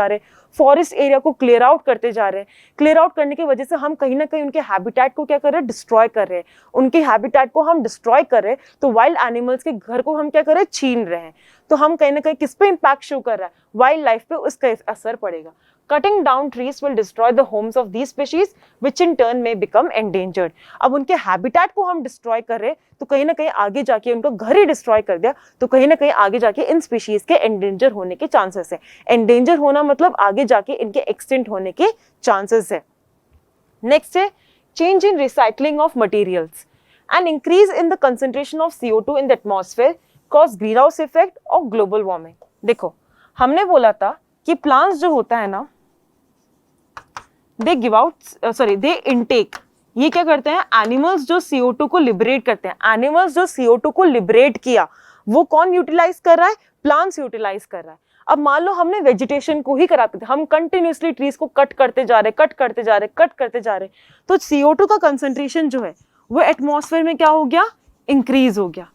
रहे, फॉरेस्ट एरिया को क्लियर आउट करते जा रहे हैं, क्लियर आउट करने की वजह से हम कहीं ना कहीं उनके हैबिटेट को क्या कर रहे हैं, डिस्ट्रॉय कर रहे हैं। उनके हैबिटेट को हम डिस्ट्रॉय कर रहे हैं, तो वाइल्ड एनिमल्स के घर को हम क्या कर रहे हैं, छीन रहे हैं। तो हम कहीं ना कहीं किस पे इम्पैक्ट शो कर रहा है, वाइल्ड लाइफ पे उसका असर पड़ेगा। Cutting down trees will destroy the homes of these species which in turn में बिकम एंडेंजर्ड। अब उनके हैबिटेट को हम डिस्ट्रॉय कर रहे हैं, तो कहीं ना कहीं आगे जाके उनका घर ही डिस्ट्रॉय कर दिया, तो कहीं ना कहीं आगे जाके इन स्पीशीज के एंडेंजर होने के चांसेस है। एंडेंजर होना मतलब आगे जाके इनके एक्सटिंक्ट होने के चांसेस है। नेक्स्ट है change in recycling of materials and increase in the concentration of CO2 in the atmosphere cause green house effect और ग्लोबल वार्मिंग। देखो हमने बोला था कि प्लांट्स जो होता है ना, दे इनटेक, ये क्या करते हैं, एनिमल्स जो CO2 को लिबरेट करते हैं। एनिमल्स जो CO2 को लिबरेट किया, वो कौन यूटिलाइज कर रहा है, प्लांट्स यूटिलाइज कर रहा है। अब मान लो हमने वेजिटेशन को ही कराते थे, हम कंटिन्यूसली ट्रीज को कट करते जा रहे, तो CO2 का कंसंट्रेशन जो है वो एटमॉस्फेयर में क्या हो गया, इंक्रीज हो गया।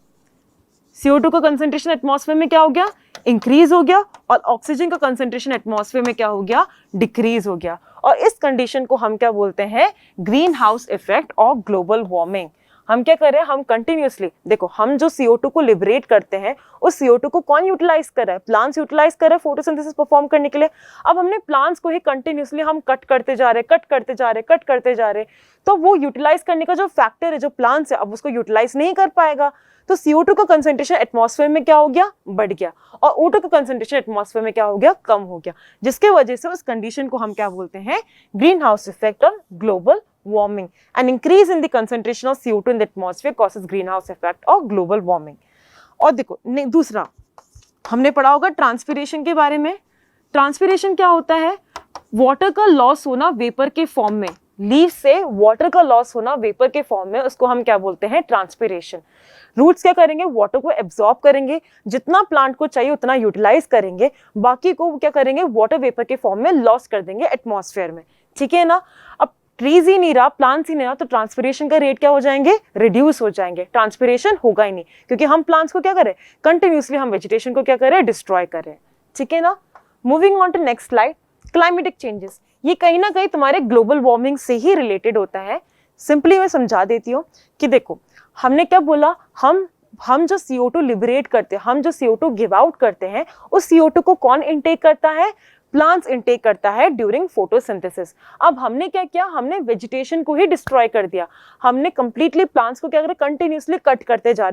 CO2 का कंसंट्रेशन एटमॉस्फेयर में क्या हो गया, इंक्रीज हो गया, और ऑक्सीजन का कंसंट्रेशन एटमॉस्फेयर में क्या हो गया, डिक्रीज हो गया। और इस कंडीशन को हम क्या बोलते हैं, ग्रीन हाउस इफेक्ट और ग्लोबल वार्मिंग। हम क्या कर रहे हैं, हम कंटिन्यूसली, देखो हम जो CO2 को लिबरेट करते हैं, उस CO2 को कौन यूटिलाइज कर रहा है, प्लांट्स यूटिलाइज कर रहे हैं फोटोसिंथेसिस परफॉर्म करने के लिए। अब हमने प्लांट्स को ही कंटिन्यूसली हम कट करते जा रहे, तो वो यूटिलाइज करने का जो फैक्टर है, जो प्लांट्स है, अब उसको यूटिलाइज नहीं कर पाएगा। तो CO2 का कंसंट्रेशन एटमॉस्फेयर में क्या हो गया, बढ़ गया, और O2 का कंसंट्रेशन एटमॉस्फेयर में क्या हो गया, कम हो गया, जिसके वजह से उस कंडीशन को हम क्या बोलते हैं, ग्रीन हाउस इफेक्ट और global warming. An increase in the concentration of CO2 in the atmosphere causes greenhouse effect और global warming। और देखो दूसरा हमने पढ़ा होगा ट्रांसपिरेशन के बारे में। ट्रांसपिरेशन क्या होता है, वाटर का लॉस होना वेपर के फॉर्म में, लीव से वाटर का लॉस होना वेपर के फॉर्म में, उसको हम क्या बोलते हैं, ट्रांसपिरेशन। रूट्स क्या करेंगे, वाटर को एब्जॉर्ब करेंगे, जितना प्लांट को चाहिए उतना यूटिलाइज करेंगे, बाकी को क्या करेंगे, वाटर वेपर के फॉर्म में लॉस कर देंगे एटमॉस्फेयर में। ठीक है ना। अब ट्रीज ही नहीं रहा, प्लांट्स ही नहीं रहा, तो ट्रांसपिरेशन का रेट क्या हो जाएंगे, रिड्यूस हो जाएंगे, ट्रांसपिरेशन होगा ही नहीं, क्योंकि हम प्लांट्स को क्या करें, कंटिन्यूसली हम वेजिटेशन को क्या करें, डिस्ट्रॉय करें। ठीक है ना। Moving on to next slide, climatic changes. ये कहीं ना कहीं तुम्हारे ग्लोबल वार्मिंग से ही रिलेटेड होता है। सिंपली मैं समझा देती हूँ कि देखो हमने क्या बोला, हम जो CO2 लिबरेट करते हैं, हम जो CO2 गिव आउट करते हैं, उस CO2 को कौन इनटेक करता है, प्लांट्स इनटेक करता है ड्यूरिंग फोटोसिंथेसिस। अब हमने क्या किया, हमने वेजिटेशन को ही डिस्ट्रॉय कर दिया, हमने कंप्लीटली प्लांट्स को क्या कर, कंटिन्यूसली कट करते जा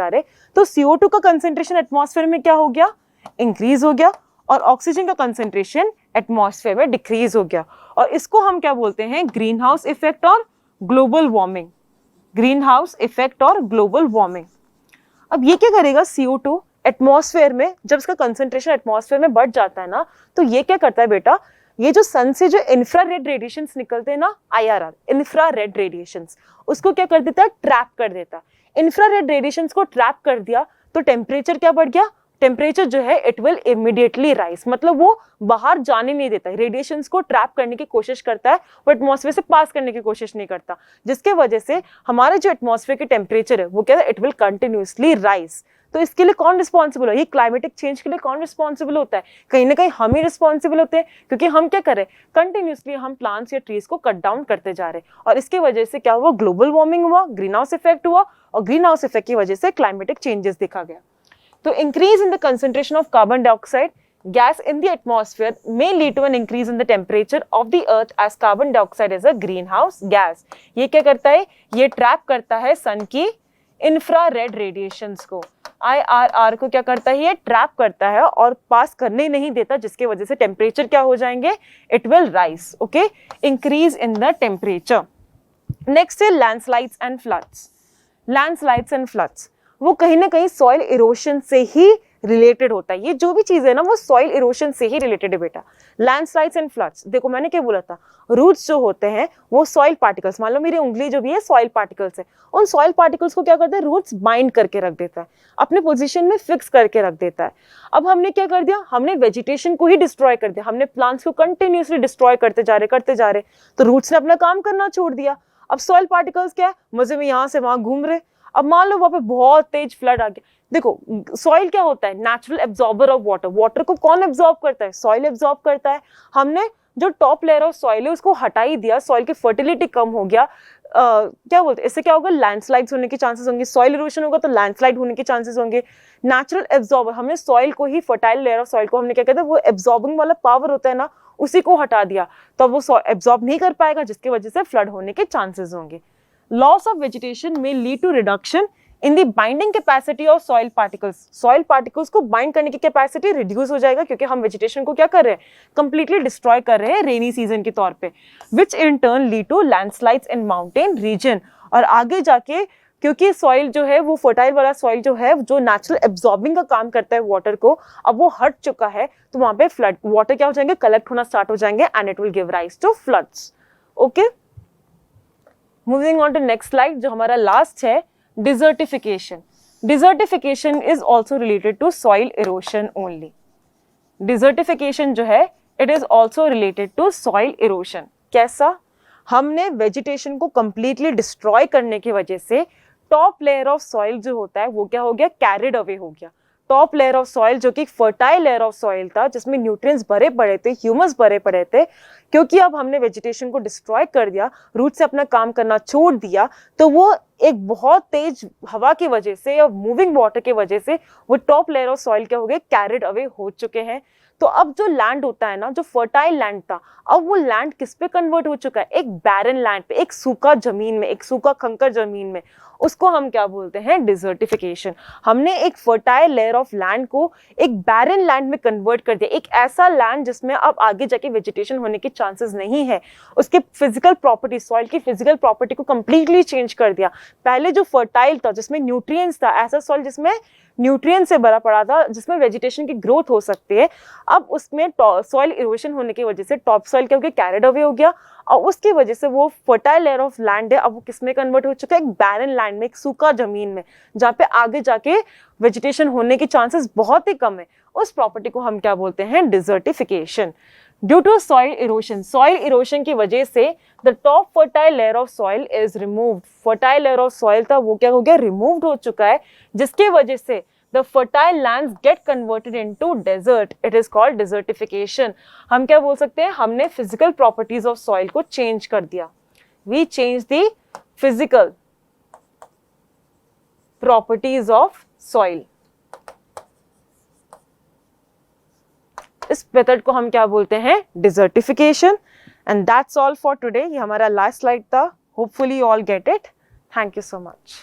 रहे, तो CO2 का कंसंट्रेशन एटमॉस्फेयर में क्या हो गया, इंक्रीज हो गया, और ऑक्सीजन का कंसंट्रेशन एटमॉस्फेयर में डिक्रीज हो गया। और इसको हम क्या बोलते हैं, ग्रीन हाउस इफेक्ट और global warming. Green house effect और ग्लोबल वार्मिंग। अब ये क्या करेगा, CO2 एटमॉस्फेयर में, जब इसका कंसंट्रेशन एटमॉस्फेयर में बढ़ जाता है ना, तो ये क्या करता है बेटा, ये जो सन से जो इंफ्रारेड रेडिएशंस निकलते हैं ना, IRR इंफ्रारेड रेडिएशंस, उसको क्या कर देता है, ट्रैप कर देता है। इंफ्रारेड रेडिएशंस को ट्रैप कर दिया तो टेम्परेचर क्या बढ़ गया, टेम्परेचर जो है इट विल इमीडिएटली राइज, मतलब वो बाहर जाने नहीं देता, रेडिएशंस को ट्रैप करने की कोशिश करता है, वो एटमॉस्फेयर से पास करने की कोशिश नहीं करता, जिसके वजह से हमारे जो एटमॉस्फेयर के टेम्परेचर है वो क्या है, इट विल कंटिन्यूसली राइज। तो इसके लिए कौन रिस्पॉन्सिबल है, ये क्लाइमेटिक चेंज के लिए कौन रिस्पॉन्सिबल होता है, कहीं ना कहीं हम ही रिस्पॉन्सिबल होते हैं, क्योंकि हम क्या कर रहे हैं, कंटिन्यूसली हम प्लांट्स या ट्रीज को कट डाउन करते जा रहे हैं, और इसकी वजह से क्या हुआ, ग्लोबल वार्मिंग हुआ, ग्रीन हाउस इफेक्ट हुआ, और ग्रीन हाउस इफेक्ट की वजह से क्लाइमेटिक चेंजेस देखा गया। तो increase in the concentration of carbon dioxide gas in the atmosphere may lead to an increase in the temperature of the earth as carbon dioxide is a greenhouse gas। ये क्या करता है, ये trap करता है सन की इंफ्रारेड रेडिएशंस को, IRR को क्या करता है, ये ट्रैप करता है और पास करने नहीं देता, जिसके वजह से टेम्परेचर क्या हो जाएंगे, it will rise, okay, increase in the temperature. Next है landslides and floods. Landslides and floods वो कहीं ना कहीं सॉइल इरोशन से ही रिलेटेड होता है, ये जो भी चीज है ना वो सॉइल इरोशन से ही रिलेटेड है बेटा। लैंडस्लाइड्स एंड फ्लड्स, देखो मैंने क्या बोला था, रूट्स जो होते हैं वो सॉइल पार्टिकल्स, मान लो मेरी उंगली जो भी है सॉइल पार्टिकल्स है, उन सॉइल पार्टिकल्स को क्या करते हैं, रूट्स बाइंड करके रख देता है, अपने पोजीशन में फिक्स करके रख देता है। अब हमने क्या कर दिया, हमने वेजिटेशन को ही डिस्ट्रॉय कर दिया, हमने प्लांट्स को कंटिन्यूसली डिस्ट्रॉय करते जा रहे, तो रूट्स ने अपना काम करना छोड़ दिया। अब सॉइल पार्टिकल्स क्या है, मजे में यहाँ से वहां घूम रहे। अब मान लो वहां पे बहुत तेज फ्लड आ गया, देखो सॉइल क्या होता है, natural absorber of water, water को कौन एब्जॉर्ब करता है, सॉइल एब्जॉर्ब करता है। हमने जो टॉप लेयर ऑफ सॉइल है उसको हटा ही दिया, सॉइल की फर्टिलिटी कम हो गया, क्या बोलते हैं, इससे क्या होगा, लैंडस्लाइड्स होने के चांसेस होंगे, सॉइल इरोशन होगा तो लैंडस्लाइड होने के चांसेस होंगे। नेचुरल एब्जॉर्बर, हमने सॉइल को ही, फर्टाइल लेयर ऑफ सॉइल को हमने क्या कहते हैं, वो एब्जॉर्बिंग वाला पावर होता है ना, उसी को हटा दिया, तो वो एब्जॉर्ब नहीं कर पाएगा, जिसकी वजह से फ्लड होने के चांसेस होंगे। Loss of vegetation may lead to reduction in the binding capacity of soil particles, soil particles को बाइंड करने की कैपेसिटी रिड्यूस हो जाएगा, क्योंकि हम वेजिटेशन को क्या कर रहे हैं, कंप्लीटली डिस्ट्रॉय कर रहे हैं रेनी सीजन के तौर पे, which in turn lead to landslides in mountain region. और आगे जाके क्योंकि सॉइल जो है वो फर्टाइल वाला सॉइल जो है, जो नेचुरल एब्जॉर्बिंग का काम करता है वाटर को, अब वो हट चुका है, तो वहां पे फ्लड वाटर क्या हो जाएंगे, कलेक्ट होना स्टार्ट हो जाएंगे, and it will give rise to floods. Okay, moving on to next slide, जो हमारा लास्ट है, desertification. Desertification is also related to soil erosion only. Desertification जो है, it is also related to soil erosion. कैसा? हमने vegetation को completely destroy करने की वजह से top layer of soil जो होता है वो क्या हो गया, carried away हो गया। टॉप लेयर ऑफ सॉइल जो कि फर्टाइल लेयर ऑफ सॉइल था, जिसमें न्यूट्रिएंट्स भरे पड़े थे, ह्यूमस भरे पड़े थे, क्योंकि अब हमने वेजिटेशन को डिस्ट्रॉय कर दिया, रूट से अपना काम करना छोड़ दिया, तो वो एक बहुत तेज हवा की वजह से या मूविंग वाटर की वजह से वो टॉप लेयर ऑफ सॉइल क्या हो गए, कैरिड अवे हो चुके हैं। तो अब जो लैंड होता है ना, जो फर्टाइल लैंड था, अब वो लैंड किस पे कन्वर्ट हो चुका है, एक बैरन लैंड पे, एक सूखा जमीन में, एक सूखा खंकर जमीन में। उसको हम क्या बोलते हैं, डिजर्टिफिकेशन। हमने एक फर्टाइल लेयर ऑफ लैंड को एक बैरन लैंड में कन्वर्ट कर दिया, एक ऐसा लैंड जिसमें अब आगे जाके वेजिटेशन होने के चांसेस नहीं है। उसके फिजिकल प्रॉपर्टी, सॉइल की फिजिकल प्रॉपर्टी को कंप्लीटली चेंज कर दिया। पहले जो फर्टाइल था, जिसमें न्यूट्रिएंट्स था, ऐसा सॉइल जिसमें न्यूट्रिएंट से भरा पड़ा था, जिसमें वेजिटेशन की ग्रोथ हो सकती है, अब उसमें सॉइल इरोशन होने की वजह से टॉप सॉइल क्या हो गया, कैरिड अवे हो गया, और उसकी वजह से वो फर्टाइल लेयर ऑफ लैंड है, अब वो किसमें कन्वर्ट हो चुका है, एक बैरन लैंड में, एक सूखा जमीन में, जहाँ पे आगे जाके वेजिटेशन होने के चांसेस बहुत ही कम है। उस प्रॉपर्टी को हम क्या बोलते हैं, desertification. Due to soil erosion की वजह से the top fertile layer of soil is removed. Fertile layer of soil था वो क्या हो गया, रिमूव्ड हो चुका है, जिसके वजह से the fertile lands get converted into desert. It is called desertification. हम क्या बोल सकते हैं, हमने physical properties of soil को change कर दिया। We change the physical properties of soil. इस मेथड को हम क्या बोलते हैं, desertification. And that's all for today. ये हमारा last slide था. Hopefully you all get it. Thank you so much.